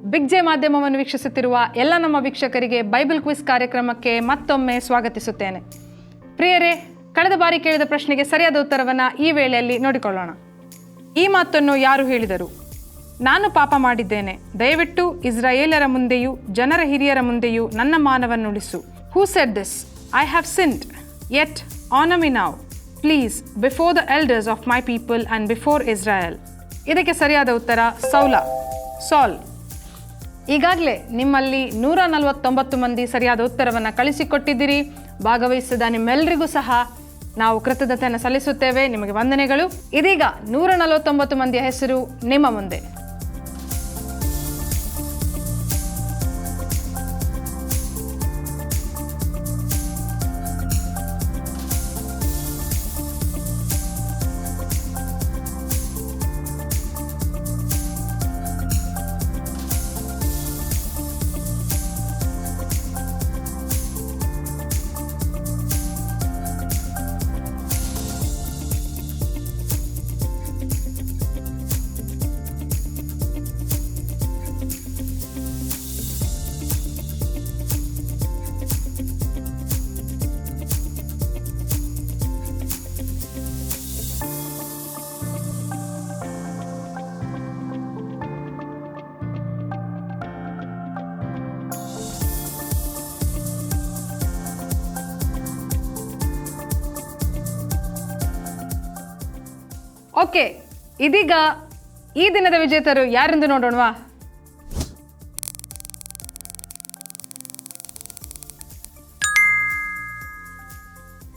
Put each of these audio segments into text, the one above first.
Big J ಮಾಧ್ಯಮವನ್ನು ವೀಕ್ಷಿಸುತ್ತಿರುವ ಎಲ್ಲ ನಮ್ಮ ವೀಕ್ಷಕರಿಗೆ ಬೈಬಲ್ ಕ್ವಿಜ್ ಕಾರ್ಯಕ್ರಮಕ್ಕೆ ಮತ್ತೊಮ್ಮೆ ಸ್ವಾಗತಿಸುತ್ತೇನೆ. ಪ್ರಿಯರೇ, ಕಳೆದ ಬಾರಿ ಕೇಳಿದ ಪ್ರಶ್ನೆಗೆ ಸರಿಯಾದ ಉತ್ತರವನ್ನು ಈ ವೇಳೆಯಲ್ಲಿ ನೋಡಿಕೊಳ್ಳೋಣ. ಈ ಮಾತನ್ನು ಯಾರು ಹೇಳಿದರು? ನಾನು ಪಾಪ ಮಾಡಿದ್ದೇನೆ, ದಯವಿಟ್ಟು ಇಸ್ರಾಯೇಲರ ಮುಂದೆಯೂ ಜನರ ಹಿರಿಯರ ಮುಂದೆಯೂ ನನ್ನ ಮಾನವನ್ನು ಉಳಿಸು. Who said this? I have sinned, yet honour me now, please, before the elders of my people and before Israel. ಇದಕ್ಕೆ ಸರಿಯಾದ ಉತ್ತರ ಸಾಲ್. ಈಗಾಗಲೇ ನಿಮ್ಮಲ್ಲಿ 149 ಮಂದಿ ಸರಿಯಾದ ಉತ್ತರವನ್ನು ಕಳಿಸಿಕೊಟ್ಟಿದ್ದೀರಿ. ಭಾಗವಹಿಸಿದ ನಿಮ್ಮೆಲ್ಲರಿಗೂ ಸಹ ನಾವು ಕೃತಜ್ಞತೆಯನ್ನು ಸಲ್ಲಿಸುತ್ತೇವೆ. ನಿಮಗೆ ವಂದನೆಗಳು. ಇದೀಗ 149 ಮಂದಿಯ ಹೆಸರು ನಿಮ್ಮ ಮುಂದೆ. ಓಕೆ, ಇದೀಗ ಈ ದಿನದ ವಿಜೇತರು ಯಾರೆಂದು ನೋಡೋಣವಾ?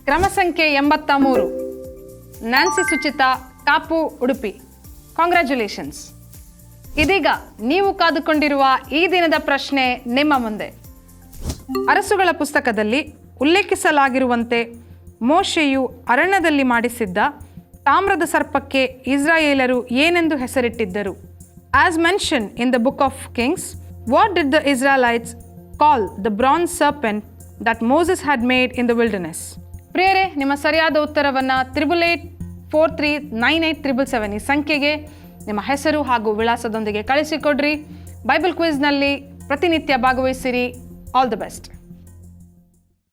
ಕ್ರಮ ಸಂಖ್ಯೆ 83, ನ್ಯಾನ್ಸಿ ಸುಚಿತಾ, ಕಾಪು, ಉಡುಪಿ. ಕಾಂಗ್ರ್ಯಾಚುಲೇಷನ್ಸ್. ಇದೀಗ ನೀವು ಕಾದುಕೊಂಡಿರುವ ಈ ದಿನದ ಪ್ರಶ್ನೆ ನಿಮ್ಮ ಮುಂದೆ. ಅರಸುಗಳ ಪುಸ್ತಕದಲ್ಲಿ ಉಲ್ಲೇಖಿಸಲಾಗಿರುವಂತೆ ಮೋಶೆಯು ಅರಣ್ಯದಲ್ಲಿ ಮಾಡಿಸಿದ್ದ ತಾಮ್ರದ ಸರ್ಪಕ್ಕೆ ಇಸ್ರಾಯೇಲರು ಏನೆಂದು ಹೆಸರಿಟ್ಟಿದ್ದರು? As mention in the book of Kings, what did the Israelites call the bronze serpent that Moses had made in the wilderness? ಪ್ರಿಯರೇ, ನಿಮ್ಮ ಸರಿಯಾದ ಉತ್ತರವನ್ನು 88439877 ಈ ಸಂಖ್ಯೆಗೆ ನಿಮ್ಮ ಹೆಸರು ಹಾಗೂ ವಿಳಾಸದೊಂದಿಗೆ ಕಳಿಸಿಕೊಡ್ರಿ. ಬೈಬಲ್ ಕ್ವಿಜ್ನಲ್ಲಿ ಪ್ರತಿನಿತ್ಯ ಭಾಗವಹಿಸಿರಿ. All the best.